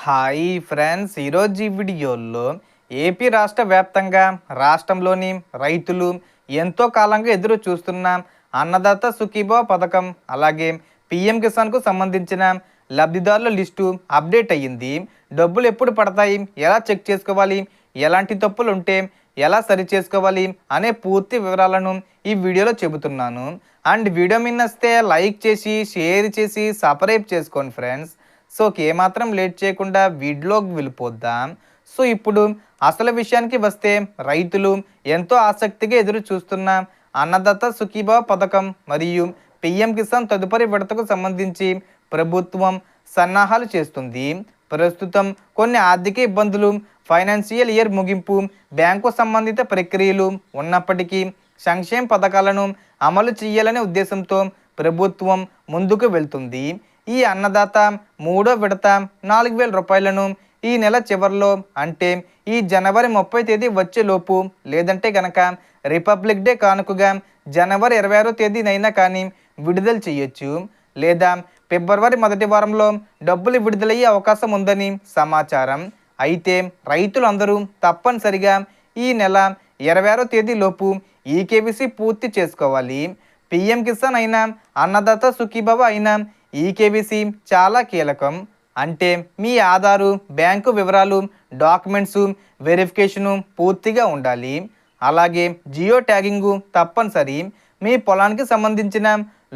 Hi friends, ఈరోజు ఈ వీడియోలో ఏపీ రాష్ట్ర వ్యాప్తంగా రాష్ట్రంలోని రైతులు ఎంతో కాలంగా ఎదురు చూస్తున్న అన్నదాత సుఖీభవ పథకం అలాగే పిఎం కిసాన్కు సంబంధించిన లబ్ధిదారుల లిస్టు అప్డేట్ అయ్యింది. డబ్బులు ఎప్పుడు పడతాయి, ఎలా చెక్ చేసుకోవాలి, ఎలాంటి తప్పులు ఉంటే ఎలా సరి చేసుకోవాలి అనే పూర్తి వివరాలను ఈ వీడియోలో చెబుతున్నాను. అండ్ వీడియో మిన్నస్తే లైక్ చేసి షేర్ చేసి సబ్స్క్రైబ్ చేసుకోండి ఫ్రెండ్స్. సో ఏమాత్రం లేట్ చేయకుండా వీడియోకి వెళ్ళిపోద్దాం. సో ఇప్పుడు అసలు విషయానికి వస్తే, రైతులు ఎంతో ఆసక్తిగా ఎదురు చూస్తున్న అన్నదాత సుఖీభవ పథకం మరియు పిఎం కిసాన్ తదుపరి విడతకు సంబంధించి ప్రభుత్వం సన్నాహాలు చేస్తుంది. ప్రస్తుతం కొన్ని ఆర్థిక ఇబ్బందులు, ఫైనాన్షియల్ ఇయర్ ముగింపు, బ్యాంకు సంబంధిత ప్రక్రియలు ఉన్నప్పటికీ సంక్షేమ పథకాలను అమలు చేయాలనే ఉద్దేశంతో ప్రభుత్వం ముందుకు వెళ్తుంది. ఈ అన్నదాత మూడో విడత 4,000 రూపాయలను ఈ నెల చివరిలో, అంటే ఈ జనవరి 30 తేదీ వచ్చేలోపు, లేదంటే కనుక రిపబ్లిక్ డే కానుకగా జనవరి 26వ తేదీనైనా కానీ విడుదల చేయొచ్చు. లేదా ఫిబ్రవరి మొదటి వారంలో డబ్బులు విడుదలయ్యే అవకాశం ఉందని సమాచారం. అయితే రైతులందరూ తప్పనిసరిగా ఈ నెల 26వ తేదీలోపు ఈకేవీసీ పూర్తి చేసుకోవాలి. పిఎం కిసాన్ అయినా అన్నదాత సుఖీభవ అయినా ఈకేవీసీ చాలా కీలకం. అంటే మీ ఆధారు, బ్యాంకు వివరాలు, డాక్యుమెంట్స్ వెరిఫికేషను పూర్తిగా ఉండాలి. అలాగే జియో ట్యాగింగు తప్పనిసరి. మీ పొలానికి సంబంధించిన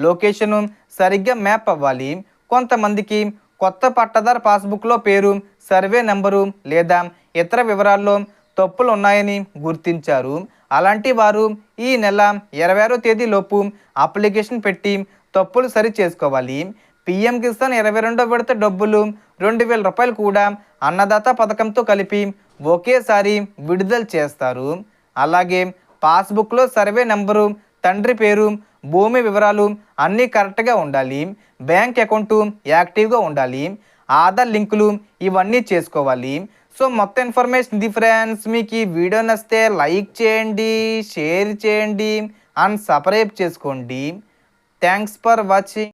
లొకేషను సరిగ్గా మ్యాప్ అవ్వాలి. కొంతమందికి కొత్త పట్టదారు పాస్బుక్లో పేరు, సర్వే నెంబరు లేదా ఇతర వివరాల్లో తప్పులు ఉన్నాయని గుర్తించారు. అలాంటి వారు ఈ నెల 26వ తేదీలోపు అప్లికేషన్ పెట్టి తప్పులు సరి చేసుకోవాలి. పిఎం కిసాన్ 22వ విడత డబ్బులు 2,000 రూపాయలు కూడా అన్నదాత పథకంతో కలిపి ఒకేసారి విడుదల చేస్తారు. అలాగే పాస్బుక్లో సర్వే నెంబరు, తండ్రి పేరు, భూమి వివరాలు అన్నీ కరెక్ట్గా ఉండాలి. బ్యాంక్ అకౌంటు యాక్టివ్గా ఉండాలి. ఆధార్ లింకులు ఇవన్నీ చేసుకోవాలి. సో మొత్తం ఇన్ఫర్మేషన్ ఇది ఫ్రెండ్స్. మీకు ఈ వీడియో నచ్చితే లైక్ చేయండి, షేర్ చేయండి అండ్ సబ్స్క్రైబ్ చేసుకోండి. Thanks for watching.